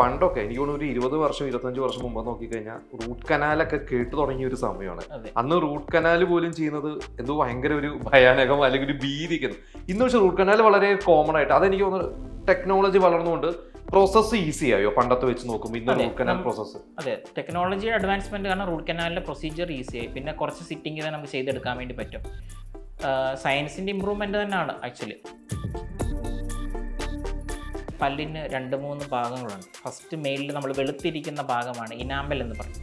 പണ്ടൊക്കെ എനിക്ക് തോന്നുന്നു ഒരു 20 വർഷം 25 വർഷം മുമ്പ് നോക്കിക്കഴിഞ്ഞാൽ റൂട്ട് കനാലൊക്കെ കേട്ടു തുടങ്ങിയ ഒരു സമയമാണ്. അന്ന് റൂട്ട് കനാൽ പോലും ചെയ്യുന്നത് എന്തോ ഭയങ്കര ഒരു ഭയാനകം അല്ലെങ്കിൽ ഒരു ഭീതിക്കുന്നു. ഇന്ന് പക്ഷെ റൂട്ട് കനാൽ വളരെ കോമൺ ആയിട്ട് അതെനിക്ക് തോന്നുന്നു ടെക്നോളജി വളർന്നുകൊണ്ട് പ്രോസസ്സ് ഈസി ആയോ പണ്ടത്തെ വെച്ച് നോക്കുമ്പോൾ ഇന്ന് റൂട്ട് കനാൽ പ്രോസസ്സ്? അതെ, ടെക്നോളജി അഡ്വാൻസ്മെന്റ് കാരണം റൂട്ട് കനാലിന്റെ പ്രൊസീജിയർ ഈസി ആയി. പിന്നെ കുറച്ച് സിറ്റിംഗ് തന്നെ നമുക്ക് ചെയ്തെടുക്കാൻ വേണ്ടി പറ്റും. സയൻസിന്റെ ഇമ്പ്രൂവ്മെന്റ് തന്നെയാണ് ആക്ച്വലി. പല്ലിന് 2-3 ഭാഗങ്ങളുണ്ട്. ഫസ്റ്റ് മെയിലിൽ നമ്മൾ വെളുത്തിരിക്കുന്ന ഭാഗമാണ് ഇനാമൽ എന്ന് പറയും.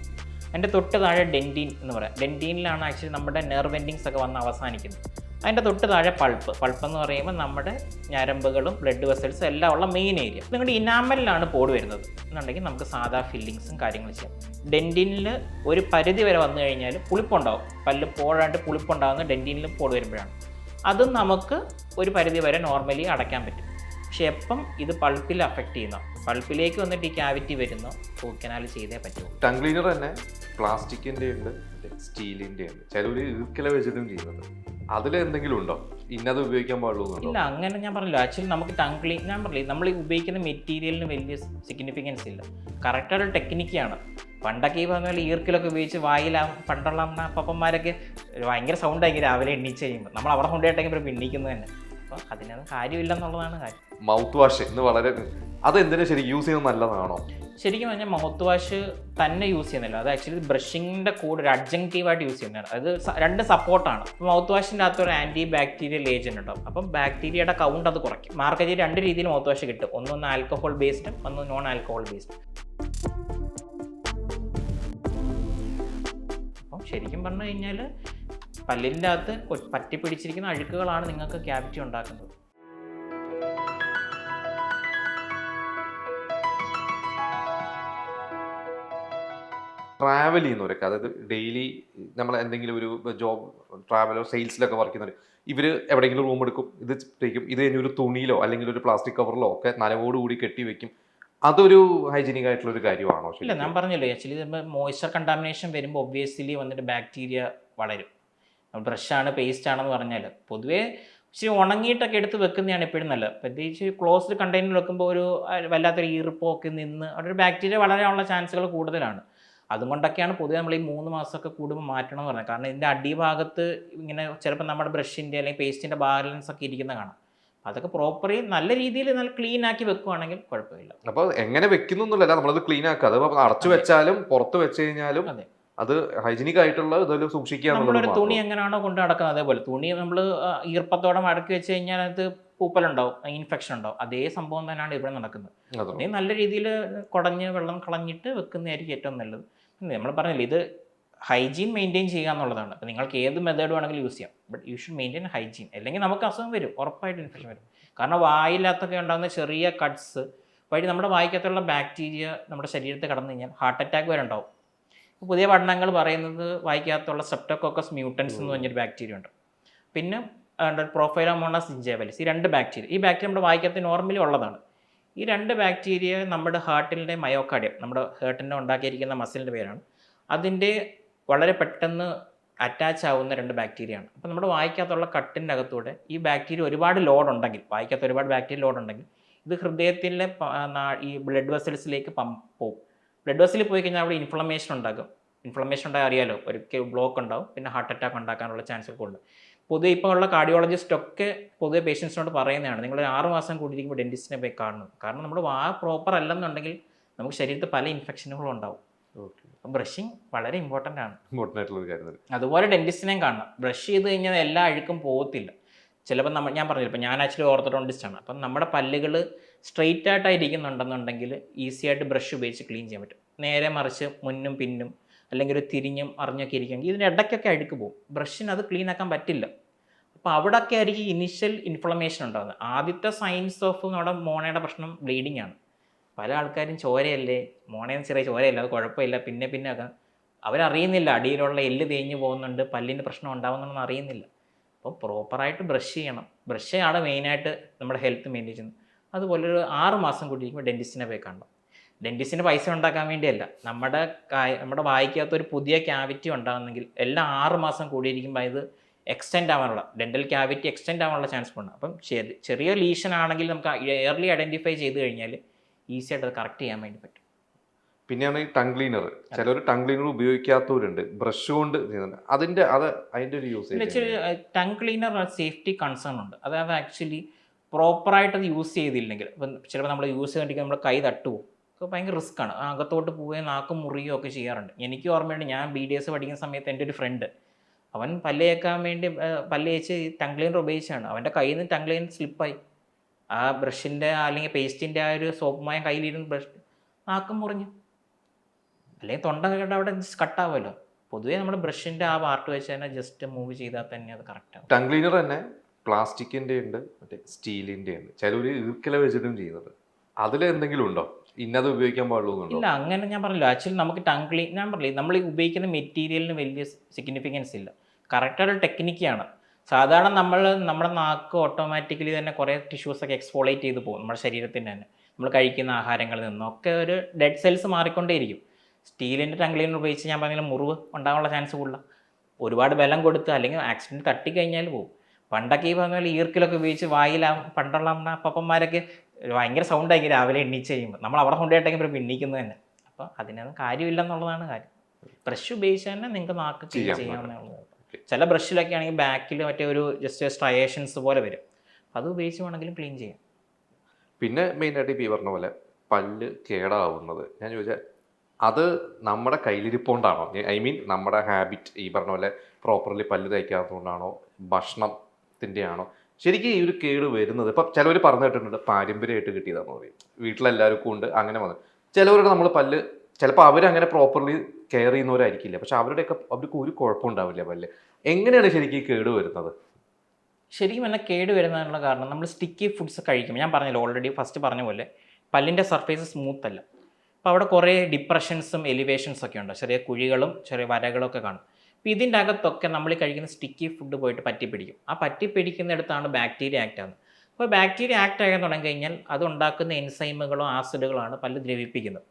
അതിൻ്റെ തൊട്ട് താഴെ ഡെൻറ്റീൻ എന്ന് പറയാം. ഡെൻറ്റീനിലാണ് ആക്ച്വലി നമ്മുടെ നെർവ് എൻഡിങ്സ് ഒക്കെ വന്ന് അവസാനിക്കുന്നത്. അതിൻ്റെ തൊട്ട് താഴെ പൾപ്പ് എന്ന് പറയുമ്പോൾ നമ്മുടെ ഞരമ്പുകളും ബ്ലഡ് വെസൽസും എല്ലാം ഉള്ള മെയിൻ ഏരിയ. നിങ്ങളുടെ ഇനാമലിലാണ് പോട് വരുന്നത് എന്നുണ്ടെങ്കിൽ നമുക്ക് സാധാ ഫില്ലിങ്സും കാര്യങ്ങളും ചെയ്യാം. ഡെൻറ്റീനിൽ ഒരു പരിധി വരെ വന്നു കഴിഞ്ഞാൽ പുളിപ്പുണ്ടാവും. പല്ല് പോഴാണ്ട് പുളിപ്പുണ്ടാകുന്ന ഡെൻറ്റീനിൽ പോട് വരുമ്പോഴാണ്. അതും നമുക്ക് ഒരു പരിധി വരെ നോർമലി അടയ്ക്കാൻ പറ്റും. പക്ഷെ എപ്പം ഇത് പൾപ്പിൽ അഫക്റ്റ് ചെയ്യുന്ന പൾപ്പിലേക്ക് വന്നിട്ട് ഈ ക്യാവിറ്റി വരുന്നു റൂട്ട് കനാൽ ചെയ്തേ പറ്റുള്ളൂ. ടങ് ക്ലീനർ തന്നെ പ്ലാസ്റ്റിക്കിൻ്റെ ഉണ്ട്, സ്റ്റീലിൻ്റെ ഉണ്ട്, ചിലവർ ഈർക്കില വെച്ചിട്ടും ചെയ്യുന്നുണ്ട്. അതിൽ എന്തെങ്കിലും ഉണ്ടോ ഇന്നത് ഉപയോഗിക്കാൻ പാടുള്ളൂ? ഇല്ല, അങ്ങനെ ഞാൻ പറഞ്ഞില്ല. ആക്ച്വലി നമുക്ക് ടങ് ക്ലീൻ ഞാൻ പറഞ്ഞില്ല, നമ്മൾ ഉപയോഗിക്കുന്ന മെറ്റീരിയലിന് വലിയ സിഗ്നിഫിക്കൻസ് ഇല്ല. കറക്റ്റായിട്ട് ടെക്നിക്കാണ്. പണ്ടൊക്കെ ഈ പറഞ്ഞ പോലെ ഈർക്കിലൊക്കെ ഉപയോഗിച്ച് പണ്ടുള്ള പപ്പന്മാരൊക്കെ ഭയങ്കര സൗണ്ടായിരിക്കും രാവിലെ എണ്ണീച്ച് കഴിയുമ്പോൾ. നമ്മൾ അവിടെ കൊണ്ടുപോയിട്ടെങ്കിൽ ഇപ്പോൾ എണ്ണീക്കുന്നത് തന്നെ. അപ്പോൾ അതിനൊന്നും കാര്യമില്ലെന്നുള്ളതാണ് കാര്യം. മൗത്ത് വാഷ് ഇന്ന് വളരെ അതെന്തിനാ ശരിക്കും യൂസ് ചെയ്യുന്നത് നല്ലതാണോ? ശരിക്കും പറഞ്ഞാൽ മൗത്ത് വാഷ് തന്നെ യൂസ് ചെയ്യുന്നില്ല. അത് ആക്ച്വലി ബ്രഷിങ്ങിൻ്റെ കൂടെ ഒരു അഡ്ജങ്റ്റീവായിട്ട് യൂസ് ചെയ്യുന്നതാണ്. അത് 2 സപ്പോർട്ടാണ്. മൗത്ത് വാഷിൻ്റെ അകത്ത് ഒരു ആൻറ്റി ബാക്ടീരിയൽ ഏജൻറ്റ് ഉണ്ടാവും. അപ്പം ബാക്ടീരിയയുടെ കൗണ്ട് അത് കുറയ്ക്കും. മാർക്കറ്റിൽ 2 രീതിയിൽ മൗത്ത് വാഷ് കിട്ടും. ഒന്ന് ആൽക്കഹോൾ ബേസ്ഡും ഒന്ന് നോൺ ആൽക്കഹോൾ ബേസ്ഡ്. അപ്പം ശരിക്കും പറഞ്ഞു കഴിഞ്ഞാൽ പല്ലിൻ്റെ അകത്ത് പറ്റി പിടിച്ചിരിക്കുന്ന അഴുക്കുകളാണ് നിങ്ങൾക്ക് ക്യാവിറ്റി ഉണ്ടാക്കുന്നത്. ട്രാവൽ ചെയ്യുന്നവരൊക്കെ, അതായത് ഡെയിലി നമ്മൾ എന്തെങ്കിലും ഒരു ജോബ് ട്രാവലോ സെയിൽസിലൊക്കെ വർക്ക് ചെയ്യുന്നവർ, ഇവർ എവിടെയെങ്കിലും റൂം എടുക്കും, ഇത് ചെയ്യും, ഇത് കഴിഞ്ഞ ഒരു തുണിയിലോ അല്ലെങ്കിൽ ഒരു പ്ലാസ്റ്റിക് കവറിലോ ഒക്കെ നനവോടുകൂടി കെട്ടി വെക്കും. അതൊരു ഹൈജീനിക് ആയിട്ടുള്ള ഒരു കാര്യമാണോ? ഇല്ല, ഞാൻ പറഞ്ഞല്ലോ ആക്ച്വലി മോയ്സ്ചർ കണ്ടാമിനേഷൻ വരുമ്പോൾ ഒബ്വിയസ്ലി വന്നിട്ട് ബാക്ടീരിയ വളരും. ബ്രഷാണ് പേസ്റ്റ് ആണെന്ന് പറഞ്ഞാൽ പൊതുവേ ഇച്ചിരി ഉണങ്ങിയിട്ടൊക്കെ എടുത്ത് വെക്കുന്നതാണ് എപ്പോഴും നല്ലത്. പ്രത്യേകിച്ച് ക്ലോസ്ഡ് കണ്ടെയ്നർ വെക്കുമ്പോൾ ഒരു വല്ലാത്തൊരു ഈർപ്പമൊക്കെ നിന്ന് അവിടെ ഒരു ബാക്ടീരിയ വളരാനുള്ള ചാൻസുകൾ കൂടുതലാണ്. അതുകൊണ്ടൊക്കെയാണ് പൊതുവെ നമ്മൾ ഈ 3 മാസമൊക്കെ കൂടുമ്പോൾ മാറ്റണം എന്ന് പറഞ്ഞത്. കാരണം ഇതിൻ്റെ അടിഭാഗത്ത് ഇങ്ങനെ ചിലപ്പോൾ നമ്മുടെ ബ്രഷിൻ്റെ അല്ലെങ്കിൽ പേസ്റ്റിൻ്റെ ബാലൻസ് ഒക്കെ ഇരിക്കുന്ന കാണാം. അതൊക്കെ പ്രോപ്പർലി നല്ല രീതിയിൽ നല്ല ക്ലീൻ ആക്കി വെക്കുവാണെങ്കിൽ കുഴപ്പമില്ല. അപ്പോൾ എങ്ങനെ വെക്കുന്നൊന്നുമല്ല, നമ്മളത് ക്ലീൻ ആക്കുക. അത് അടച്ചു വെച്ചാലും പുറത്ത് വെച്ച് കഴിഞ്ഞാലും അത് ഹൈജീനിക് ആയിട്ടുള്ള ഇതെല്ലാം സൂക്ഷിക്കുക. നമ്മളൊരു തുണി എങ്ങനെയാണോ കൊണ്ട് നടക്കുന്നത് അതേപോലെ തുണി നമ്മൾ ഈർപ്പത്തോടെ മടക്കി വെച്ച് കഴിഞ്ഞാൽ അത് പൂപ്പലുണ്ടാവും, ഇൻഫെക്ഷൻ ഉണ്ടാവും. അതേ സംഭവം തന്നെയാണ് ഇവിടെ നടക്കുന്നത്. അതേ നല്ല രീതിയിൽ കുടഞ്ഞ് വെള്ളം കളഞ്ഞിട്ട് വെക്കുന്നതായിരിക്കും ഏറ്റവും നല്ലത്. നമ്മൾ പറഞ്ഞില്ല, ഇത് ഹൈജീൻ മെയിൻറ്റെയിൻ ചെയ്യുക എന്നുള്ളതാണ്. അപ്പോൾ നിങ്ങൾക്ക് ഏത് മെത്തേഡ് വേണമെങ്കിലും യൂസ് ചെയ്യാം, but you should maintain hygiene. അല്ലെങ്കിൽ നമുക്ക് അസുഖം വരും, ഉറപ്പായിട്ട് ഇൻഫെക്ഷൻ വരും. കാരണം വായിലകത്തൊക്കെ ഉണ്ടാകുന്ന ചെറിയ കട്ട്സ് വഴി നമ്മുടെ വായിക്കകത്തുള്ള ബാക്ടീരിയ നമ്മുടെ ശരീരത്തിൽ കടന്നു കഴിഞ്ഞാൽ ഹാർട്ട് അറ്റാക്ക് വരെ ഉണ്ടാവും. പുതിയ പഠനങ്ങൾ പറയുന്നത് വായിക്കകത്തുള്ള സ്ട്രെപ്റ്റോകോക്കസ് മ്യൂട്ടൻസ് എന്ന് പറഞ്ഞൊരു ബാക്ടീരിയ ഉണ്ട്. പിന്നെ പ്രൊഫൈലോമോണസ് ജിഞ്ചേവലിസ്, ഈ 2 ബാക്ടീരിയ. ഈ ബാക്ടീരിയ നമ്മുടെ വായിക്കകത്ത് നോർമലി ഉള്ളതാണ്. ഈ 2 ബാക്ടീരിയ നമ്മുടെ ഹാർട്ടിൻ്റെ മയോകാർഡിയം, നമ്മുടെ ഹാർട്ടിൻ്റെ ഉണ്ടാക്കിയിരിക്കുന്ന മസിലിൻ്റെ പേരാണ്. അതിൻ്റെ വളരെ പെട്ടെന്ന് അറ്റാച്ച് ആവുന്ന 2 ബാക്ടീരിയയാണ്. അപ്പോൾ നമ്മുടെ വായിക്കകത്തുള്ള കട്ടിൻ്റെ അകത്തൂടെ ഈ ബാക്ടീരിയ ഒരുപാട് ലോഡ് ഉണ്ടെങ്കിൽ, വായിക്കകത്ത് ഒരുപാട് ബാക്ടീരിയ ലോഡ് ഉണ്ടെങ്കിൽ ഇത് ഹൃദയത്തിലെ ഈ ബ്ലഡ് വെസൽസിലേക്ക് പോകും. ബ്ലഡ് വെസലിൽ പോയി കഴിഞ്ഞാൽ അവിടെ ഇൻഫ്ലമേഷൻ ഉണ്ടാകും. ഇൻഫ്ലമേഷൻ ഉണ്ടായാൽ അറിയാലോ, ഒരിക്കൽ ബ്ലോക്ക് ഉണ്ടാവും, പിന്നെ ഹാർട്ട് അറ്റാക്ക് ഉണ്ടാക്കാനുള്ള ചാൻസ് ഒക്കെ ഉണ്ട്. പൊതുവെ ഇപ്പോൾ ഉള്ള കാർഡിയോളജിസ്റ്റൊക്കെ പൊതുവെ പേഷ്യൻസിനോട് പറയുന്നതാണ്, നിങ്ങൾ 6 മാസം കൂടിയിരിക്കുമ്പോൾ ഡെൻറ്റിസ്റ്റിനെ പോയി കാണണം. കാരണം നമ്മുടെ വാ പ്രോപ്പർ അല്ലെന്നുണ്ടെങ്കിൽ നമുക്ക് ശരീരത്തിൽ പല ഇൻഫെക്ഷനുകളും ഉണ്ടാവും. ബ്രഷിങ് വളരെ ഇമ്പോർട്ടൻ്റ് ആണ്. അതുപോലെ ഡെൻറ്റിസ്റ്റിനെയും കാണണം. ബ്രഷ് ചെയ്ത് കഴിഞ്ഞാൽ എല്ലാ അഴുക്കും പോകത്തില്ല. ചിലപ്പോൾ ഞാൻ പറഞ്ഞില്ല, ഇപ്പോൾ ഞാൻ ആക്ച്വലി ഓർത്തോഡോണ്ടിസ്റ്റാണ്. അപ്പം നമ്മുടെ പല്ലുകൾ സ്ട്രെയിറ്റ് ആയിട്ടിരിക്കുന്നുണ്ടെന്നുണ്ടെങ്കിൽ ഈസി ആയിട്ട് ബ്രഷ് ഉപയോഗിച്ച് ക്ലീൻ ചെയ്യാൻ പറ്റും. നേരെ മറിച്ച് മുന്നും പിന്നും അല്ലെങ്കിൽ ഒരു തിരിഞ്ഞും അറിഞ്ഞൊക്കെ ഇരിക്കുമെങ്കിൽ ഇതിൻ്റെ ഇടയ്ക്കൊക്കെ അഴുക്ക് പോകും. ബ്രഷിന് അത് ക്ലീൻ ആക്കാൻ പറ്റില്ല. അപ്പോൾ അവിടെയൊക്കെ ആയിരിക്കും ഇനിഷ്യൽ ഇൻഫ്ലമേഷൻ ഉണ്ടാകുന്നത്. ആദ്യത്തെ സൈൻസ് ഓഫ് നമ്മുടെ മോണയുടെ പ്രശ്നം ബ്ലീഡിങ് ആണ്. പല ആൾക്കാരും ചോരയല്ലേ, മോണയും ചെറിയ ചോരയല്ല, അത് കുഴപ്പമില്ല, പിന്നെ ഒക്കെ അവരറിയുന്നില്ല അടിയിലുള്ള എല്ല് തേഞ്ഞ് പോകുന്നുണ്ട്, പല്ലിൻ്റെ പ്രശ്നം ഉണ്ടാകുന്നുണ്ടെന്ന് അറിയുന്നില്ല. അപ്പോൾ പ്രോപ്പറായിട്ട് ബ്രഷ് ചെയ്യണം. ബ്രഷാണ് മെയിനായിട്ട് നമ്മുടെ ഹെൽത്ത് മെയിൻറ്റെയിൻ ചെയ്യുന്നത്. അതുപോലെ ഒരു 6 മാസം കൂടിയിരിക്കുമ്പോൾ ഡെൻറ്റിസ്റ്റിനെ പോയി കാണണം. ഡെൻറ്റിസ്റ്റിന് പൈസ ഉണ്ടാക്കാൻ വേണ്ടിയല്ല, നമ്മുടെ വായിക്കകത്ത് ഒരു പുതിയ ക്യാവിറ്റി ഉണ്ടാകുന്നെങ്കിൽ എല്ലാ 6 മാസം കൂടിയിരിക്കുമ്പോൾ ഇത് എക്സ്റ്റെൻഡ് ആവാനുള്ള ഡെൻ്റൽ ക്യാവിറ്റി എക്സ്റ്റെൻഡ് ആവാനുള്ള ചാൻസ് ഉണ്ട്. അപ്പം ചെറിയ ലീഷൻ ആണെങ്കിൽ നമുക്ക് ഏർലി ഐഡൻറ്റിഫൈ ചെയ്ത് കഴിഞ്ഞാൽ ഈസി ആയിട്ട് അത് കറക്റ്റ് ചെയ്യാൻ വേണ്ടി പറ്റും. പിന്നെയാണ് ഈ ടങ് ക്ലീനർ. ചിലർ ടങ് ക്ലീനർ ഉപയോഗിക്കാത്തവരുണ്ട്, ബ്രഷ് കൊണ്ട് ചെയ്യുന്നുണ്ട്. അതിന്റെ ഒരു usage. Tongue cleaner safety concern ഉണ്ട്. അതായത് ആക്ച്വലി പ്രോപ്പറായിട്ട് അത് യൂസ് ചെയ്തില്ലെങ്കിൽ ഇപ്പം ചിലപ്പോൾ നമ്മൾ യൂസ് ചെയ്തിട്ട് നമ്മുടെ കൈ തട്ടുപോകും. അപ്പോൾ ഭയങ്കര റിസ്ക്കാണ്. അകത്തോട്ട് പോവുകയും നാക്കും മുറിയുകയോ ഒക്കെ ചെയ്യാറുണ്ട്. എനിക്ക് ഓർമ്മയുണ്ട്, ഞാൻ BDS പഠിക്കുന്ന സമയത്ത് എൻ്റെ ഒരു ഫ്രണ്ട്, അവൻ പല്ല് തേക്കാൻ വേണ്ടി പല്ല് തേച്ച് ടങ് ക്ലീനർ ഉപയോഗിച്ചാണ്. അവൻ്റെ കയ്യിൽ നിന്ന് ടങ് ക്ലീനർ സ്ലിപ്പായി. ആ ബ്രഷിൻ്റെ അല്ലെങ്കിൽ പേസ്റ്റിൻ്റെ ആ ഒരു സോപ്പുമായ കയ്യിലിരുന്ന് ബ്രഷ് നാക്കും മുറിഞ്ഞു. അല്ലെങ്കിൽ തൊണ്ട കേട്ട അവിടെ കട്ടാവുമല്ലോ. പൊതുവേ നമ്മുടെ ബ്രഷിൻ്റെ ആ പാർട്ട് വെച്ച് തന്നെ ജസ്റ്റ് മൂവ് ചെയ്താൽ തന്നെ അത് കറക്റ്റ് ആവും. ടങ് ക്ലീനർ തന്നെ പ്ലാസ്റ്റിക്കിൻ്റെ ഉണ്ട്, മറ്റേ സ്റ്റീലിൻ്റെ ഉണ്ട്, ചിലർ ഈർക്കില വെച്ചിട്ടും ചെയ്യുന്നത്. അതിൽ എന്തെങ്കിലും ഉണ്ടോ ഇന്നത് ഉപയോഗിക്കാൻ പാടുള്ളൂ? ഇല്ല, അങ്ങനെ ഞാൻ പറഞ്ഞല്ലോ. ആക്ച്വലി നമുക്ക് ടങ് ക്ലീൻ, ഞാൻ പറഞ്ഞില്ലേ, നമ്മൾ ഈ ഉപയോഗിക്കുന്ന മെറ്റീരിയലിന് വലിയ സിഗ്നിഫിക്കൻസ് ഇല്ല. കറക്റ്റായിട്ട് ടെക്നിക്കാണ്. സാധാരണ നമ്മുടെ നാക്ക് ഓട്ടോമാറ്റിക്കലി തന്നെ കുറേ ടിഷ്യൂസൊക്കെ എക്സ്ഫോളേറ്റ് ചെയ്ത് പോകും നമ്മുടെ ശരീരത്തിൻ്റെ തന്നെ. നമ്മൾ കഴിക്കുന്ന ആഹാരങ്ങളിൽ നിന്നൊക്കെ ഒരു ഡെഡ് സെൽസ് മാറിക്കൊണ്ടേയിരിക്കും. സ്റ്റീലിൻ്റെ ടങ് ക്ലീനർ ഉപയോഗിച്ച് ഞാൻ പറഞ്ഞാൽ മുറിവ് ഉണ്ടാകാനുള്ള ചാൻസ് കൂടുതലാണ്. ഒരുപാട് ബലം കൊടുത്ത് അല്ലെങ്കിൽ ആക്സിഡൻറ്റ് തട്ടിക്കഴിഞ്ഞാൽ പോകും. പണ്ടൊക്കെ ഈ പറഞ്ഞ പോലെ ഈർക്കിലൊക്കെ ഉപയോഗിച്ച് പണ്ടുള്ള നമ്മുടെ അപ്പന്മാരൊക്കെ ഭയങ്കര സൗണ്ടായിരിക്കും രാവിലെ എണ്ണീച്ച് കഴിയുമ്പോൾ. നമ്മൾ അവിടെ കൊണ്ടുപോയിട്ടെങ്കിൽ ഇപ്പോൾ എണ്ണീക്കുന്നത് തന്നെ. അപ്പോൾ അതിനൊന്നും കാര്യമില്ലെന്നുള്ളതാണ് കാര്യം. ബ്രഷ് ഉപയോഗിച്ച് തന്നെ നിങ്ങൾക്ക് നാക്ക് ക്ലീൻ ചെയ്യാവുന്നതാണ്. ചില ബ്രഷിലൊക്കെ ആണെങ്കിൽ ബാക്കിൽ മറ്റേ ഒരു ജസ്റ്റ് സ്ട്രയേഷൻസ് പോലെ വരും. അത് ഉപയോഗിച്ച് വേണമെങ്കിലും ക്ലീൻ ചെയ്യാം. പിന്നെ മെയിനായിട്ട് ഇപ്പോൾ ഈ പറഞ്ഞ പോലെ പല്ല് കേടാവുന്നത് ഞാൻ ചോദിച്ചാൽ അത് നമ്മുടെ കയ്യിലിരിപ്പോണ്ടാണോ? ഐ മീൻ നമ്മുടെ ഹാബിറ്റ്, ഈ പറഞ്ഞ പോലെ പ്രോപ്പർലി പല്ല് തയ്ക്കാത്തതുകൊണ്ടാണോ, ഭക്ഷണത്തിൻ്റെ ആണോ ശരിക്കും ഈ ഒരു കേട് വരുന്നത്? ഇപ്പം ചിലവർ പറഞ്ഞു കേട്ടിട്ടുണ്ട് പാരമ്പര്യമായിട്ട് കിട്ടിയതാണെന്ന് പറയും, വീട്ടിലെല്ലാവർക്കും ഉണ്ട് അങ്ങനെ വന്നത്. ചിലവരുടെ നമ്മൾ പല്ല് ചിലപ്പോൾ അവരങ്ങനെ പ്രോപ്പർലി കെയർ ചെയ്യുന്നവരായിരിക്കില്ല, പക്ഷെ അവർക്ക് ഒരു കുഴപ്പമുണ്ടാവില്ല പല്ല്. എങ്ങനെയാണ് ശരിക്കും ഈ കേട് വരുന്നത്? ശരിക്കും എന്നാൽ കേട് വരുന്നതിനുള്ള കാരണം നമ്മൾ സ്റ്റിക്കി ഫുഡ്സ് കഴിക്കും. ഞാൻ പറഞ്ഞല്ലോ ഓൾറെഡി ഫസ്റ്റ് പറഞ്ഞ പോലെ പല്ലിൻ്റെ സർഫേസ് സ്മൂത്ത് അല്ല. അപ്പോൾ അവിടെ കുറേ ഡിപ്രഷൻസും എലിവേഷൻസ് ഒക്കെ ഉണ്ട്, ചെറിയ കുഴികളും ചെറിയ വരകളും ഒക്കെ കാണും. അപ്പോൾ ഇതിൻ്റെ അകത്തൊക്കെ നമ്മൾ കഴിക്കുന്ന സ്റ്റിക്കി ഫുഡ് പോയിട്ട് പറ്റിപ്പിടിക്കും. ആ പറ്റിപ്പിടിക്കുന്നിടത്താണ് ബാക്ടീരിയ ആക്ട് ആകുന്നത്. അപ്പോൾ ബാക്ടീരിയ ആക്ട് ആകാൻ തുടങ്ങി കഴിഞ്ഞാൽ അത് ഉണ്ടാക്കുന്ന എൻസൈമുകളോ ആസിഡുകളാണ് പല്ല് ദ്രവിപ്പിക്കുന്നത്.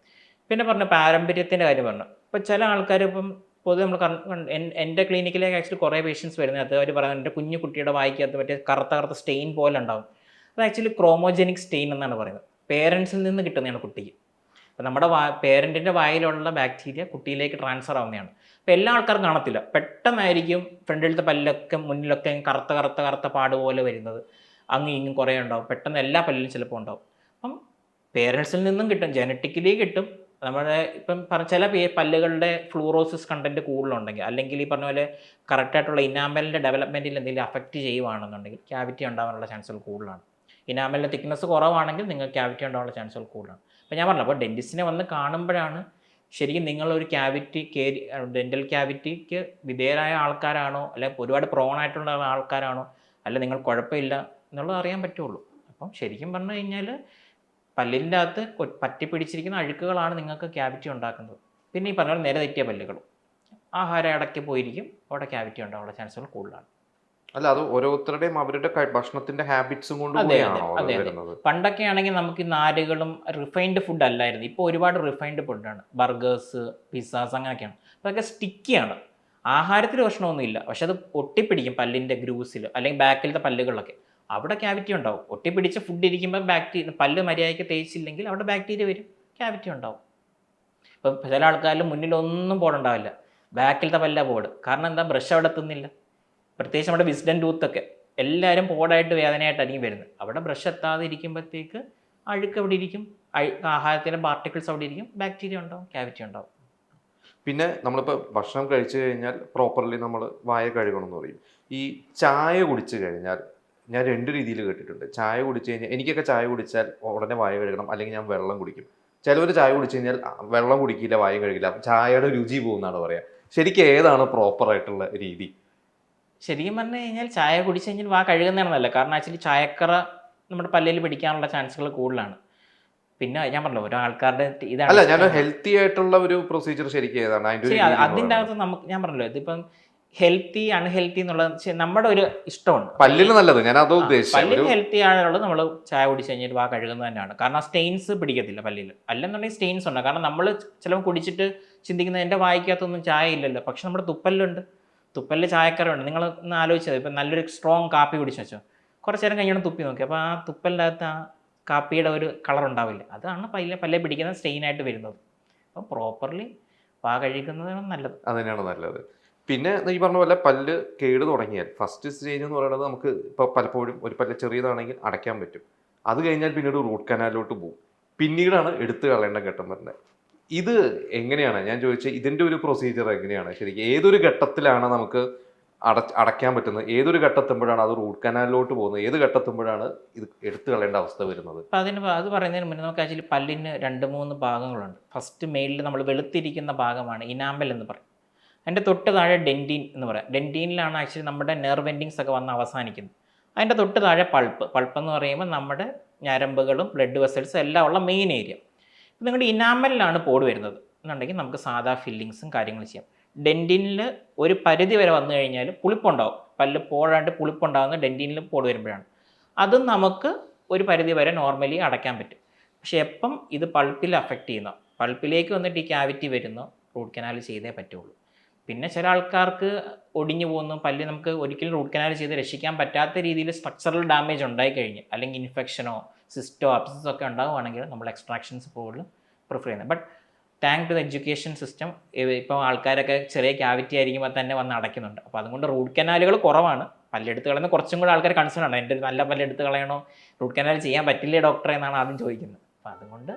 പിന്നെ പറഞ്ഞു പാരമ്പര്യത്തിൻ്റെ കാര്യം പറഞ്ഞു. ഇപ്പോൾ ചില ആൾക്കാർ ഇപ്പം പൊതുവെ നമ്മൾ എൻ്റെ ക്ലിനിക്കിലേക്ക് ആക്ച്വലി കുറേ പേഷ്യൻസ് വരുന്നത് അവർ പറയുന്നത് എൻ്റെ കുഞ്ഞു കുട്ടിയുടെ വായിക്കകത്ത് മറ്റേ കറുത്ത സ്റ്റെയിൻ പോലെ ഉണ്ടാകും. അത് ആക്ച്വലി ക്രോമോജനിക് സ്റ്റെയിൻ എന്നാണ് പറയുന്നത്. പേരൻസിൽ നിന്ന് കിട്ടുന്നതാണ് കുട്ടിക്ക്. അപ്പോൾ നമ്മുടെ പേരൻറ്റിൻ്റെ വായിലുള്ള ബാക്ടീരിയ കുട്ടിയിലേക്ക് ട്രാൻസ്ഫർ ആവുന്നതാണ്. അപ്പോൾ എല്ലാ ആൾക്കാർക്കും കാണത്തില്ല, പെട്ടെന്നായിരിക്കും ഫ്രണ്ടിലത്തെ പല്ലൊക്കെ മുന്നിലൊക്കെ കറുത്ത പാട് പോലെ വരുന്നത്. അങ്ങ് ഇങ്ങും കുറേ ഉണ്ടാവും, പെട്ടെന്ന് എല്ലാ പല്ലിലും ചിലപ്പോൾ ഉണ്ടാവും. അപ്പം പേരൻസിൽ നിന്നും കിട്ടും, ജനറ്റിക്കലി കിട്ടും. നമ്മുടെ ഇപ്പം ചില പല്ലുകളുടെ ഫ്ലൂറോസിസ് കണ്ടൻറ്റ് കൂടുതലുണ്ടെങ്കിൽ, അല്ലെങ്കിൽ ഈ പറഞ്ഞ പോലെ കറക്റ്റായിട്ടുള്ള ഇനാമലിൻ്റെ ഡെവലപ്മെൻറ്റിൽ എന്തെങ്കിലും അഫക്റ്റ് ചെയ്യുവാണെന്നുണ്ടെങ്കിൽ ക്യാവിറ്റി ഉണ്ടാകാനുള്ള ചാൻസുകൾ കൂടുതലാണ്. ഇനാമലിൻ്റെ തിക്നെസ് കുറവാണെങ്കിൽ നിങ്ങൾക്ക് ക്യാവിറ്റി ഉണ്ടാകാനുള്ള ചാൻസുകൾ കൂടുതലാണ്. അപ്പോൾ ഞാൻ പറഞ്ഞു, അപ്പോൾ ഡെൻറ്റിസ്റ്റിനെ വന്ന് കാണുമ്പോഴാണ് ശരിക്കും നിങ്ങളൊരു ഡെൻ്റൽ ക്യാവിറ്റിക്ക് വിധേയരായ ആൾക്കാരാണോ, അല്ലെങ്കിൽ ഒരുപാട് പ്രോണായിട്ടുള്ള ആൾക്കാരാണോ, അല്ല നിങ്ങൾ കുഴപ്പമില്ല എന്നുള്ളത് അറിയാൻ പറ്റുള്ളൂ. അപ്പം ശരിക്കും പറഞ്ഞു കഴിഞ്ഞാൽ പല്ലിൻ്റെ അകത്ത് പറ്റിപ്പിടിച്ചിരിക്കുന്ന അഴുക്കുകളാണ് നിങ്ങൾക്ക് ക്യാവിറ്റി ഉണ്ടാക്കുന്നത്. പിന്നെ ഈ പറഞ്ഞ പോലെ നേരെ തെറ്റിയ പല്ലുകളും ആഹാരം ഇടയ്ക്ക് പോയിരിക്കും, അവിടെ ക്യാവിറ്റി ഉണ്ടാകാനുള്ള ചാൻസുകൾ കൂടുതലാണ്. അല്ല, അത് ഓരോരുത്തരുടെയും അവരുടെ ഭക്ഷണത്തിന്റെ ഹാബിറ്റ്സും കൊണ്ട് വരുന്നത്. പണ്ടൊക്കെ ആണെങ്കിൽ നമുക്ക് ഈ നാരുകളും റിഫൈൻഡ് ഫുഡ് അല്ലായിരുന്നു. ഇപ്പോൾ ഒരുപാട് റിഫൈൻഡ് ഫുഡാണ്, ബർഗേഴ്സ്, പിസ്സാസ് അങ്ങനെയൊക്കെയാണ്. അതൊക്കെ സ്റ്റിക്കിയാണ്. ആഹാരത്തിൽ പ്രശ്നമൊന്നുമില്ല, പക്ഷെ അത് ഒട്ടിപ്പിടിക്കും പല്ലിൻ്റെ ഗ്രൂസിൽ അല്ലെങ്കിൽ ബാക്കിലത്തെ പല്ലുകളിലൊക്കെ. അവിടെ ക്യാവിറ്റി ഉണ്ടാവും. ഒട്ടിപ്പിടിച്ച ഫുഡ് ഇരിക്കുമ്പോൾ പല്ല് മര്യാദയ്ക്ക് തേച്ചില്ലെങ്കിൽ അവിടെ ബാക്ടീരിയ വരും, ക്യാവിറ്റി ഉണ്ടാവും. ഇപ്പം ചില ആൾക്കാരിൽ മുന്നിലൊന്നും പോടുണ്ടാവില്ല, ബാക്കിലത്തെ പല്ല പോട്. കാരണം എന്താ, ബ്രഷ് അവിടെ എത്തുന്നില്ല. പ്രത്യേകിച്ച് നമ്മുടെ വിസ്ഡൻ ടൂത്തൊക്കെ എല്ലാവരും പോടായിട്ട് വേദനയായിട്ടായിരിക്കും വരുന്നത്. അവിടെ ബ്രഷ് എത്താതെ ഇരിക്കുമ്പോഴത്തേക്ക് അഴുക്ക് അവിടെ ഇരിക്കും, ആഹാരത്തിൻ്റെ പാർട്ടിക്കിൾസ് അവിടെ ഇരിക്കും, ബാക്ടീരിയ ഉണ്ടാവും, ക്യാവിറ്റി ഉണ്ടാവും. പിന്നെ നമ്മളിപ്പോൾ ഭക്ഷണം കഴിച്ചു കഴിഞ്ഞാൽ പ്രോപ്പർലി നമ്മൾ വായ കഴുകണം എന്ന് പറയും. ഈ ചായ കുടിച്ചു കഴിഞ്ഞാൽ ഞാൻ 2 രീതിയിൽ കേട്ടിട്ടുണ്ട്. ചായ കുടിച്ചു കഴിഞ്ഞാൽ, എനിക്കൊക്കെ ചായ കുടിച്ചാൽ ഉടനെ വായ കഴുകണം, അല്ലെങ്കിൽ ഞാൻ വെള്ളം കുടിക്കും. ചിലവർ ചായ കുടിച്ചു കഴിഞ്ഞാൽ വെള്ളം കുടിക്കില്ല, വായ കഴുകില്ല, ചായയുടെ രുചി പോകുന്നതാണ് പറയുക. ശരിക്കും ഏതാണ് പ്രോപ്പറായിട്ടുള്ള രീതി? ശരിക്കും പറഞ്ഞു കഴിഞ്ഞാൽ ചായ കുടിച്ചു കഴിഞ്ഞാൽ വാ കഴുകുന്നതാണ് നല്ലത്. കാരണം ആക്ച്വലി ചായക്കറ നമ്മുടെ പല്ലിൽ പിടിക്കാനുള്ള ചാൻസുകൾ കൂടുതലാണ്. പിന്നെ ഞാൻ പറഞ്ഞല്ലോ ഓരോ ആൾക്കാരുടെ ഇതാണ്. ഞാൻ ഹെൽത്തി ആയിട്ടുള്ള ഒരു പ്രൊസീജിയർ ശരിക്കും ഏതാണ് അതിൻ്റെ അകത്ത് നമുക്ക്, ഞാൻ പറഞ്ഞല്ലോ ഇതിപ്പം ഹെൽത്തി അൺഹെൽത്തി എന്നുള്ളത് നമ്മുടെ ഒരു ഇഷ്ടമുണ്ട്. പല്ലിന് നല്ലത്, ഞാൻ അതോ ഉദ്ദേശിച്ചത്. പല്ലിന് ഹെൽത്തി ആണുള്ളത് നമ്മൾ ചായ കുടിച്ച് കഴിഞ്ഞിട്ട് വാ കഴുകുന്നത് തന്നെയാണ്. കാരണം സ്റ്റെയിൻസ് പിടിക്കത്തില്ല പല്ലിൽ. അല്ലെന്നുണ്ടെങ്കിൽ സ്റ്റെയിൻസ് ഉണ്ട്. കാരണം നമ്മൾ ചിലപ്പോൾ കുടിച്ചിട്ട് ചിന്തിക്കുന്നത് എൻ്റെ വായിക്കകത്തൊന്നും ചായ ഇല്ലല്ലോ, പക്ഷെ നമ്മുടെ തുപ്പലിലുണ്ട്. തുപ്പലിൽ ചായക്കറയുണ്ട്. നിങ്ങൾ ഒന്ന് ആലോചിച്ചത്, ഇപ്പം നല്ലൊരു സ്ട്രോങ് കാപ്പി കുടിച്ച് വെച്ചോ, കുറച്ച് നേരം കഴിഞ്ഞാൽ തുപ്പി നോക്കി, അപ്പോൾ ആ തുപ്പലിൻ്റെ അകത്ത് ആ കാപ്പിയുടെ ഒരു കളർ ഉണ്ടാവില്ല, അതാണ് പല്ലെ പിടിക്കുന്ന സ്ട്രെയിനായിട്ട് വരുന്നത്. അപ്പോൾ പ്രോപ്പർലി കഴുകുന്നതാണ് നല്ലത്. അത് തന്നെയാണ് നല്ലത്. പിന്നെ ഈ പറഞ്ഞ പോലെ പല്ല് കേട് തുടങ്ങിയാൽ ഫസ്റ്റ് സ്റ്റേജ് എന്ന് പറയുന്നത് നമുക്ക് ഇപ്പോൾ പലപ്പോഴും ഒരു പല്ല് ചെറിയതാണെങ്കിൽ അടയ്ക്കാൻ പറ്റും. അത് കഴിഞ്ഞാൽ പിന്നീട് റൂട്ട് കനാലിലോട്ട് പോകും. പിന്നീടാണ് എടുത്തു കളയേണ്ട ഘട്ടം വരുന്നത്. ഇത് എങ്ങനെയാണ് ഞാൻ ചോദിച്ചത്, ഇതിൻ്റെ ഒരു പ്രൊസീജിയർ എങ്ങനെയാണ് ശരിക്കും? ഏതൊരു ഘട്ടത്തിലാണ് നമുക്ക് അടയ്ക്കാൻ പറ്റുന്നത്? ഏതൊരു ഘട്ടത്തുമ്പോഴാണ് അത് റൂട്ട് കനാലിലോട്ട് പോകുന്നത്? ഏത് ഘട്ടത്തുമ്പോഴാണ് ഇത് എടുത്തു കളയേണ്ട അവസ്ഥ വരുന്നത്? അപ്പോൾ അത് പറയുന്നതിന് മുന്നേ നമുക്ക് ആക്ച്വലി പല്ലിന് 2-3 ഭാഗങ്ങളുണ്ട്. ഫസ്റ്റ് മെയിനിൽ നമ്മൾ വെളുത്തിരിക്കുന്ന ഭാഗമാണ് ഇനാമൽ എന്ന് പറയും. അതിൻ്റെ തൊട്ട് താഴെ ഡെൻറ്റീൻ എന്ന് പറയാം. ഡെൻറ്റീനിലാണ് ആക്ച്വലി നമ്മുടെ നെർവ് എൻഡിങ്സ് ഒക്കെ വന്ന് അവസാനിക്കുന്നത്. അതിൻ്റെ തൊട്ട് താഴെ പൾപ്പ് എന്ന് പറയുമ്പോൾ നമ്മുടെ ഞരമ്പുകളും ബ്ലഡ് വെസൽസും എല്ലാം ഉള്ള മെയിൻ ഏരിയ. ഇപ്പോൾ നിങ്ങളുടെ ഇനാമലിലാണ് പോട് വരുന്നത് എന്നുണ്ടെങ്കിൽ നമുക്ക് സാധാ ഫില്ലിങ്സും കാര്യങ്ങളും ചെയ്യാം. ഡെൻറ്റീനിൽ ഒരു പരിധി വരെ വന്നു കഴിഞ്ഞാൽ പുളിപ്പുണ്ടാവും, പല്ല് പോഴാണ്ട് പുളിപ്പുണ്ടാകുന്ന ഡെൻറ്റീനിൽ പോട് വരുമ്പോഴാണ്. അതും നമുക്ക് ഒരു പരിധി വരെ നോർമലി അടയ്ക്കാൻ പറ്റും. പക്ഷേ എപ്പം ഇത് പൾപ്പിൽ അഫക്റ്റ് ചെയ്യുന്നോ, പൾപ്പിലേക്ക് വന്നിട്ട് ഈ ക്യാവിറ്റി വരുന്നോ, റൂട്ട് കനാൽ ചെയ്തേ പറ്റുള്ളൂ. പിന്നെ ചില ആൾക്കാർക്ക് ഒടിഞ്ഞു പോകുന്നു പല്ല്, നമുക്ക് ഒരിക്കലും റൂട്ട് കനാൽ ചെയ്ത് രക്ഷിക്കാൻ പറ്റാത്ത രീതിയിൽ സ്ട്രക്ചറൽ ഡാമേജ് ഉണ്ടായിക്കഴിഞ്ഞ് അല്ലെങ്കിൽ ഇൻഫെക്ഷനോ സിസ്റ്റോ അബ്സസോ ഒക്കെ ഉണ്ടാവുകയാണെങ്കിൽ നമ്മൾ എക്സ്ട്രാക്ഷൻസ് കൂടുതൽ പ്രിഫർ ചെയ്യുന്നത്. But thank to the education system ഇപ്പോൾ ആൾക്കാരൊക്കെ ചെറിയ ക്യാവിറ്റി ആയിരിക്കുമ്പോൾ തന്നെ വന്ന് അടയ്ക്കുന്നുണ്ട്. അപ്പോൾ അതുകൊണ്ട് റൂട്ട് കനാലുകൾ കുറവാണ്. പല്ലെടുത്ത് കളയുന്ന കുറച്ചും കൂടെ ആൾക്കാർ കൺസേൺ ആണ്, എൻ്റെ ഒരു നല്ല പല്ലെടുത്ത് കളയണോ, റൂട്ട് കനാൽ ചെയ്യാൻ പറ്റില്ലേ ഡോക്ടറെ എന്നാണ് ആദ്യം ചോദിക്കുന്നത്. അപ്പോൾ അതുകൊണ്ട്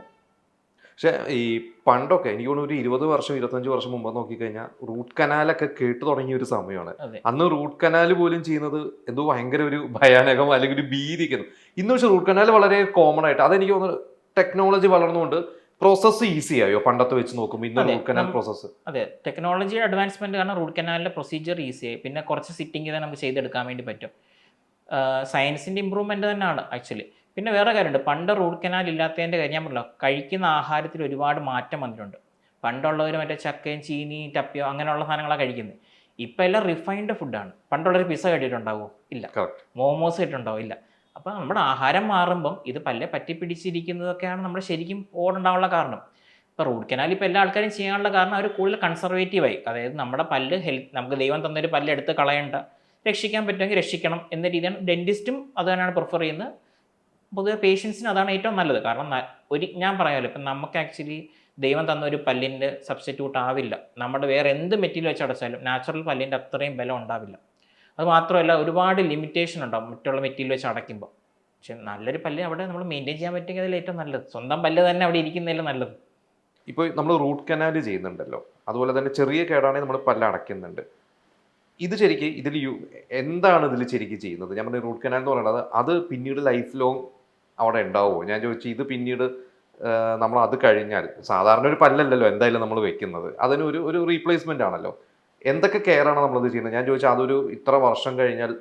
പക്ഷെ ഈ പണ്ടൊക്കെ എനിക്ക് തോന്നുന്നു ഒരു 20 വർഷം 25 വർഷം മുമ്പ് നോക്കിക്കഴിഞ്ഞാൽ റൂട്ട് കനാലൊക്കെ കേട്ടു തുടങ്ങിയ ഒരു സമയമാണ്. അന്ന് റൂട്ട് കനാൽ പോലും ചെയ്യുന്നത് എന്തോ ഭയങ്കര ഒരു ഭയാനകം അല്ലെങ്കിൽ ഒരു ഭീതിക്കുന്നു. ഇന്ന് പക്ഷെ റൂട്ട് കനാൽ വളരെ കോമൺ ആയിട്ട്, അതെനിക്ക് തോന്നുന്നു ടെക്നോളജി വളർന്നുകൊണ്ട് പ്രോസസ്സ് ഈസി ആയോ പണ്ടത്തെ വെച്ച് നോക്കുമ്പോൾ ഇന്ന് റൂട്ട് കനാൽ പ്രോസസ്സ്? അതെ, ടെക്നോളജി അഡ്വാൻസ്മെന്റ് കാരണം റൂട്ട് കനാലിന്റെ പ്രൊസീജിയർ ഈസി ആയി. പിന്നെ കുറച്ച് സിറ്റിംഗ് തന്നെ നമുക്ക് ചെയ്തെടുക്കാൻ വേണ്ടി പറ്റും. സയൻസിന്റെ ഇമ്പ്രൂവ്മെന്റ് തന്നെയാണ് ആക്ച്വലി. പിന്നെ വേറെ കാര്യമുണ്ട്, പണ്ട് റൂട്ട് കനാൽ ഇല്ലാത്തതിൻ്റെ കാര്യം ഞാൻ പറഞ്ഞല്ലോ, കഴിക്കുന്ന ആഹാരത്തിൽ ഒരുപാട് മാറ്റം വന്നിട്ടുണ്ട്. പണ്ടുള്ളവർ മറ്റേ ചക്കയും ചീനി ടപ്പിയോ അങ്ങനെയുള്ള സാധനങ്ങളാണ് കഴിക്കുന്നത്. ഇപ്പം എല്ലാം റിഫൈൻഡ് ഫുഡാണ്. പണ്ടുള്ളൊരു പിസ്സ കഴിയിട്ടുണ്ടാവുമോ? ഇല്ല. മോമോസ് കഴിയിട്ടുണ്ടാവും? ഇല്ല. അപ്പോൾ നമ്മുടെ ആഹാരം മാറുമ്പം ഇത് പല്ലെ പറ്റിപ്പിടിച്ചിരിക്കുന്നതൊക്കെയാണ് നമ്മുടെ ശരിക്കും ഓടുണ്ടാവാനുള്ള കാരണം. ഇപ്പോൾ റൂട്ട് കനാൽ ഇപ്പോൾ എല്ലാ ആൾക്കാരും ചെയ്യാനുള്ള കാരണം അവർ കൂടുതൽ കൺസർവേറ്റീവായി. അതായത് നമ്മുടെ പല്ല് നമുക്ക് ദൈവം തന്നൊരു പല്ല് എടുത്ത് കളയണ്ട, രക്ഷിക്കാൻ പറ്റുമെങ്കിൽ രക്ഷിക്കണം എന്ന രീതിയാണ്. ഡെൻറ്റിസ്റ്റും അത് തന്നെയാണ് പ്രിഫർ ചെയ്യുന്നത്. പൊതുവെ പേഷ്യൻസിന് അതാണ് ഏറ്റവും നല്ലത്. കാരണം ഞാൻ പറയാമല്ലോ, ഇപ്പം നമുക്ക് ആക്ച്വലി ദൈവം തന്ന ഒരു പല്ലിൻ്റെ സബ്സ്റ്റിറ്റ്യൂട്ട് ആവില്ല. നമ്മുടെ വേറെ എന്ത് മെറ്റീരിയൽ വെച്ച് അടച്ചാലും നാച്ചുറൽ പല്ലിൻ്റെ അത്രയും ബലം ഉണ്ടാവില്ല. അത് മാത്രമല്ല ഒരുപാട് ലിമിറ്റേഷൻ ഉണ്ടാവും മറ്റുള്ള മെറ്റീരിയൽ വെച്ച് അടയ്ക്കുമ്പോൾ. പക്ഷെ നല്ലൊരു പല്ല് അവിടെ നമ്മൾ മെയിൻറ്റെയിൻ ചെയ്യാൻ പറ്റുമെങ്കിൽ അതിൽ ഏറ്റവും നല്ലത്. സ്വന്തം പല്ല് തന്നെ അവിടെ ഇരിക്കുന്നതിൽ നല്ലത്. ഇപ്പോൾ നമ്മൾ റൂട്ട് കനാൽ ചെയ്യുന്നുണ്ടല്ലോ, അതുപോലെ തന്നെ ചെറിയ കേടാണെങ്കിൽ നമ്മൾ പല്ല് അടയ്ക്കുന്നുണ്ട്. ഇത് ശരിക്കും ഇതിൽ എന്താണ് ഇതിൽ ശരിക്കും ചെയ്യുന്നത്? ഞാൻ പറഞ്ഞ റൂട്ട് കനാൽ എന്ന് പറയുന്നത് അത് പിന്നീട് ലൈഫ് ലോങ് അവിടെ ഉണ്ടാവുമോ? ഞാൻ ചോദിച്ചു, ഇത് പിന്നീട് നമ്മൾ അത് കഴിഞ്ഞാൽ സാധാരണ ഒരു പല്ലല്ലല്ലോ എന്തായാലും നമ്മൾ വെക്കുന്നത്, അതിന് ഒരു റീപ്ലേസ്മെൻ്റ് ആണല്ലോ. എന്തൊക്കെ കെയറാണ് നമ്മളത് ചെയ്യുന്നത്? ഞാൻ ചോദിച്ചാൽ അതൊരു ഇത്ര വർഷം കഴിഞ്ഞാൽ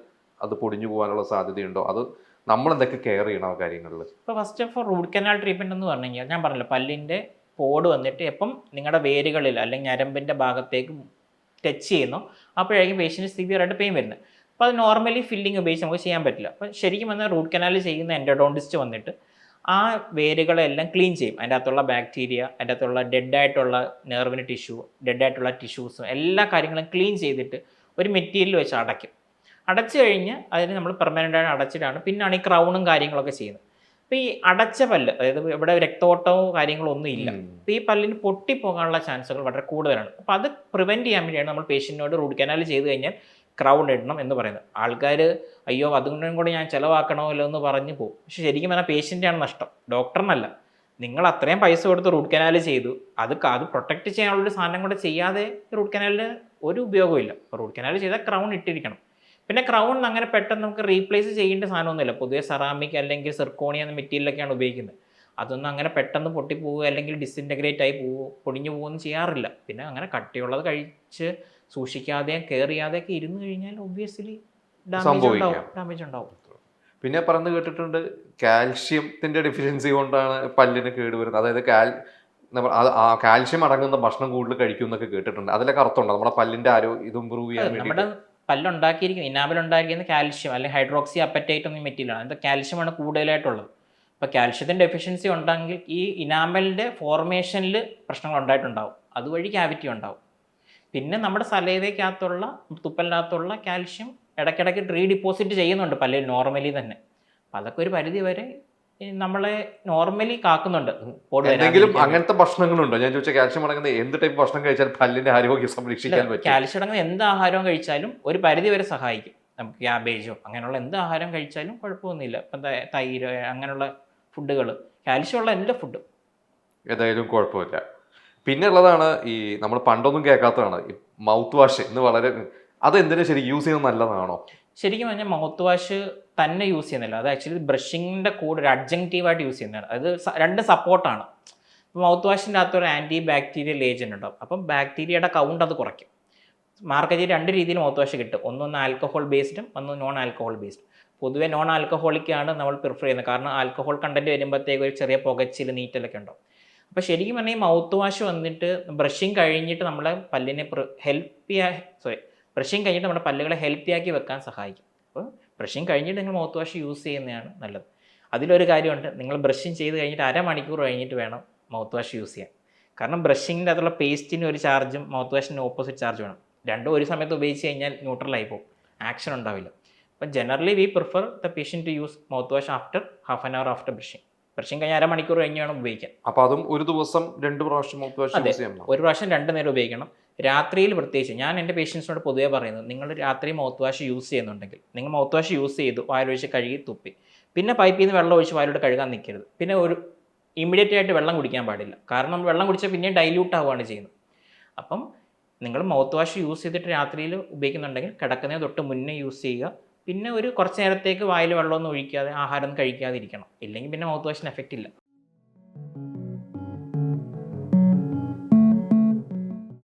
അത് പൊടിഞ്ഞു പോകാനുള്ള സാധ്യതയുണ്ടോ? അത് നമ്മൾ എന്തൊക്കെ കെയർ ചെയ്യണം ആ കാര്യങ്ങളിൽ? ഇപ്പോൾ first of all root canal treatment എന്ന് പറഞ്ഞു കഴിഞ്ഞാൽ ഞാൻ പറഞ്ഞല്ലോ, പല്ലിൻ്റെ പോട് വന്നിട്ട് എപ്പം നിങ്ങളുടെ വേരുകളിൽ അല്ലെങ്കിൽ ഞരമ്പിൻ്റെ ഭാഗത്തേക്ക് ടച്ച് ചെയ്യുന്നു അപ്പോഴായിരിക്കും പേഷ്യൻറ്റ് സിവിയറായിട്ട് പെയിൻ വരുന്നത്. അപ്പോൾ അത് നോർമലി ഫില്ലിംഗ് ഉപയോഗിച്ച് നമുക്ക് ചെയ്യാൻ പറ്റില്ല. അപ്പോൾ ശരിക്കും വന്നാൽ റൂട്ട് കനാൽ ചെയ്യുന്ന എൻഡോഡോണ്ടിസ്റ്റ് വന്നിട്ട് ആ വേരുകളെല്ലാം ക്ലീൻ ചെയ്യും. അതിൻ്റെ അകത്തുള്ള ബാക്ടീരിയ, അതിൻ്റെ അകത്തുള്ള ഡെഡായിട്ടുള്ള നെർവിന് ഡെഡായിട്ടുള്ള ടിഷ്യൂസും എല്ലാ കാര്യങ്ങളും ക്ലീൻ ചെയ്തിട്ട് ഒരു മെറ്റീരിയൽ വെച്ച് അടയ്ക്കും. അടച്ചു കഴിഞ്ഞ് അതിന് നമ്മൾ പെർമനൻ്റായിട്ട് അടച്ചിട്ടാണ് പിന്നാണ് ഈ ക്രൗണും കാര്യങ്ങളൊക്കെ ചെയ്യുന്നത്. അപ്പോൾ ഈ അടച്ച പല്ല്, അതായത് ഇവിടെ രക്തോട്ടമോ കാര്യങ്ങളോ ഒന്നും ഇല്ല, അപ്പോൾ ഈ പല്ലിന് പൊട്ടിപ്പോകാനുള്ള ചാൻസുകൾ വളരെ കൂടുതലാണ്. അപ്പോൾ അത് പ്രിവെൻറ്റ് ചെയ്യാൻ വേണ്ടിയാണ് നമ്മൾ പേഷ്യൻറ്റിനോട് റൂട്ട് കനാൽ ചെയ്ത് കഴിഞ്ഞാൽ ക്രൗൺ ഇടണം എന്ന് പറയുന്നത്. ആൾക്കാർ അയ്യോ അതുകൊണ്ടും കൂടി ഞാൻ ചിലവാക്കണമല്ലോ എന്ന് പറഞ്ഞു പോകും. പക്ഷെ ശരിക്കും പറഞ്ഞാൽ പേഷ്യൻ്റാണ് നഷ്ടം, ഡോക്ടറിനല്ല. നിങ്ങൾ അത്രയും പൈസ കൊടുത്ത് റൂട്ട് കനാൽ ചെയ്തു, അത് പ്രൊട്ടക്റ്റ് ചെയ്യാനുള്ളൊരു സാധനം കൂടെ ചെയ്യാതെ റൂട്ട് കനാലിന് ഒരു ഉപയോഗമില്ല. അപ്പോൾ റൂട്ട് കനാൽ ചെയ്താൽ ക്രൗൺ ഇട്ടിരിക്കണം. പിന്നെ ക്രൗൺ അങ്ങനെ പെട്ടെന്ന് നമുക്ക് റീപ്ലേസ് ചെയ്യേണ്ട സാധനമൊന്നുമില്ല. പൊതുവെ സെറാമിക് അല്ലെങ്കിൽ സിർക്കോണിയ എന്ന മെറ്റീരിയലൊക്കെയാണ് ഉപയോഗിക്കുന്നത്. അതൊന്നും അങ്ങനെ പെട്ടെന്ന് പൊട്ടിപ്പോവുക അല്ലെങ്കിൽ ഡിസിൻറ്റഗ്രേറ്റ് ആയി പൊടിഞ്ഞു പോകുകയൊന്നും ചെയ്യാറില്ല. പിന്നെ അങ്ങനെ കട്ടിയുള്ളത് കഴിച്ച് സൂക്ഷിക്കാതെയും കെയർ ചെയ്യാതെയൊക്കെ ഇരുന്ന് കഴിഞ്ഞാൽ ഒബ്വിയസ്ലി ഡാമേജ് ഉണ്ടാവും. പിന്നെ പറഞ്ഞു കേട്ടിട്ടുണ്ട് കാൽഷ്യത്തിന്റെ ഡെഫിഷ്യൻസി കൊണ്ടാണ് പല്ലിന് കേടുവരുന്നത്. അതായത് കാൽഷ്യം അടങ്ങുന്ന ഭക്ഷണം കൂടുതൽ കഴിക്കും എന്നൊക്കെ കേട്ടിട്ടുണ്ട്. അതിലൊക്കെ അർത്ഥമുണ്ടോ? നമ്മുടെ പല്ലിന്റെ ആരോഗ്യം ഇത് ഇമ്പ്രൂവ് ചെയ്യാൻ വേണ്ടി നമ്മുടെ പല്ലുണ്ടാക്കിയിരിക്കുന്നത് ഇനാമൽ ഉണ്ടാക്കിയിരിക്കുന്ന കാൽഷ്യം അല്ലെങ്കിൽ ഹൈഡ്രോക്സി അപ്പറ്റൈറ്റ് എന്ന മെറ്റീരിയലാണ്. അത് കാൽഷ്യമാണ് കൂടുതലായിട്ടുള്ളത്. അപ്പോൾ കാൽഷ്യത്തിൻ്റെ ഡെഫിഷ്യൻസി ഉണ്ടെങ്കിൽ ഈ ഇനാമലിൻ്റെ ഫോർമേഷനിൽ പ്രശ്നങ്ങൾ ഉണ്ടായിട്ടുണ്ടാവും, അതുവഴി ക്യാവിറ്റി ഉണ്ടാവും. പിന്നെ നമ്മുടെ സലൈവയ്ക്കകത്തുള്ള തുപ്പലിനകത്തുള്ള കാൽഷ്യം ഇടയ്ക്കിടയ്ക്ക് റീഡിപ്പോസിറ്റ് ചെയ്യുന്നുണ്ട് പല്ലിൽ നോർമലി തന്നെ. അപ്പോൾ അതൊക്കെ ഒരു പരിധി വരെ നമ്മളെ നോർമലി കാക്കുന്നുണ്ട്. എന്തെങ്കിലും അങ്ങനത്തെ ഭക്ഷണങ്ങളുണ്ടോ? ഞാൻ ചോദിച്ച കാൽഷ്യം അടങ്ങുന്ന എന്ത് ടൈപ്പ് ഭക്ഷണം കഴിച്ചാൽ പല്ലിന്റെ ആരോഗ്യം സംരക്ഷിക്കാൻ പറ്റും? കാൽഷ്യം അടങ്ങുന്ന എന്ത് ആഹാരവും കഴിച്ചാലും ഒരു പരിധി വരെ സഹായിക്കും. നമുക്ക് ക്യാബേജോ അങ്ങനെയുള്ള എന്ത് ആഹാരം കഴിച്ചാലും കുഴപ്പമൊന്നുമില്ല. ഇപ്പം തൈര് അങ്ങനെയുള്ള ഫുഡുകൾ, കാൽഷ്യമുള്ള എല്ലാ ഫുഡും ഏതായാലും കുഴപ്പമില്ല. പിന്നെ ഉള്ളതാണ് ഈ നമ്മൾ പണ്ടൊന്നും കേൾക്കാത്തതാണ് ഈ മൗത്ത് വാഷ്. ഇന്ന് വളരെ അതെന്തിനാ ശരി യൂസ് ചെയ്യുന്നത് നല്ലതാണോ? ശരിക്കും പറഞ്ഞാൽ മൗത്ത് വാഷ് തന്നെ യൂസ് ചെയ്യുന്നില്ല. അത് ആക്ച്വലി ബ്രഷിങ്ങിൻ്റെ കൂടെ ഒരു അഡ്ജങ്റ്റീവായിട്ട് യൂസ് ചെയ്യുന്നതാണ്. അത് രണ്ട് സപ്പോർട്ടാണ്. മൗത്ത് വാഷിൻ്റെ അകത്ത് ഒരു ആൻറ്റി ബാക്ടീരിയൽ ഏജൻറ്റ് ഉണ്ടാവും. അപ്പം ബാക്ടീരിയയുടെ കൗണ്ട് അത് കുറയ്ക്കും. മാർക്കറ്റിൽ രണ്ട് രീതിയിൽ മൗത്ത് വാഷ് കിട്ടും. ഒന്ന് ആൽക്കഹോൾ ബേസ്ഡും ഒന്ന് നോൺ ആൽക്കഹോൾ ബേസ്ഡ്. പൊതുവെ നോൺ ആൽക്കഹോളിക്കാണ് നമ്മൾ പ്രിഫർ ചെയ്യുന്നത്. കാരണം ആൽക്കഹോൾ കണ്ടന്റ് വരുമ്പോഴത്തേക്ക് ഒരു ചെറിയ പുകച്ചിൽ നീറ്റലൊക്കെ ഉണ്ടാവും. അപ്പോൾ ശരിക്കും പറഞ്ഞാൽ ഈ മൗത്ത് വാഷ് വന്നിട്ട് ബ്രഷിങ് കഴിഞ്ഞിട്ട് നമ്മളെ പല്ലിനെ ബ്രഷിങ് കഴിഞ്ഞിട്ട് നമ്മുടെ പല്ലുകളെ ഹെൽത്തി ആക്കി വെക്കാൻ സഹായിക്കും. അപ്പോൾ ബ്രഷിങ് കഴിഞ്ഞിട്ട് നിങ്ങൾ മൗത്ത് വാഷ് യൂസ് ചെയ്യുന്നതാണ് നല്ലത്. അതിലൊരു കാര്യമുണ്ട്, നിങ്ങൾ ബ്രഷിങ് ചെയ്ത് കഴിഞ്ഞിട്ട് അരമണിക്കൂർ കഴിഞ്ഞിട്ട് വേണം മൗത്ത് വാഷ് യൂസ് ചെയ്യാൻ. കാരണം ബ്രഷിങ്ങിൻ്റെ അകത്തുള്ള പേസ്റ്റിന് ഒരു ചാർജും മൗത്ത് വാഷിൻ്റെ ഓപ്പോസിറ്റ് ചാർജ് വേണം. രണ്ടും ഒരു സമയത്ത് ഉപയോഗിച്ച് കഴിഞ്ഞാൽ ന്യൂട്രലായി പോകും, ആക്ഷൻ ഉണ്ടാവില്ല. അപ്പം generally we prefer the patient to use mouth wash after half an hour after brushing കഴിഞ്ഞ് അരമണിക്കൂർ കഴിഞ്ഞ് വേണം ഉപയോഗിക്കാൻ. അപ്പോൾ അതും ഒരു ദിവസം 2 പ്രാവശ്യം മൗത്ത് വാഷ് യൂസ് ചെയ്യണം? ഒരു പ്രാവശ്യം 2 നേരം ഉപയോഗിക്കണം. രാത്രിയിൽ പ്രത്യേകിച്ച് ഞാൻ എൻ്റെ പേഷ്യൻസിനോട് പൊതുവെ പറയുന്നത്, നിങ്ങൾ രാത്രി മൗത്ത് വാഷ് യൂസ് ചെയ്യുന്നുണ്ടെങ്കിൽ നിങ്ങൾ മൗത്ത് വാഷ് യൂസ് ചെയ്തു വായിലൊഴിച്ച് കഴുകി തുപ്പി, പിന്നെ പൈപ്പിൽ നിന്ന് വെള്ളം ഒഴിച്ച് വായിലോട്ട് കഴുകാൻ നിൽക്കരുത്. പിന്നെ ഒരു ഇമ്മീഡിയറ്റ് ആയിട്ട് വെള്ളം കുടിക്കാൻ പാടില്ല. കാരണം വെള്ളം കുടിച്ചാൽ പിന്നെയും ഡൈല്യൂട്ട് ആവുകയാണ് ചെയ്യുന്നത്. അപ്പം നിങ്ങൾ മൗത്ത് വാഷ് യൂസ് ചെയ്തിട്ട് രാത്രിയിൽ ഉപയോഗിക്കുന്നുണ്ടെങ്കിൽ കിടക്കുന്നതിന് തൊട്ട് മുന്നേ യൂസ് ചെയ്യുക. പിന്നെ ഒരു കുറച്ച് നേരത്തേക്ക് വായിൽ വെള്ളമൊന്നും ഒഴിക്കാതെ ആഹാരം കഴിക്കാതെ ഇരിക്കണം. ഇല്ലെങ്കിൽ പിന്നെ മൗത്ത് വാഷിന് എഫക്റ്റ് ഇല്ല.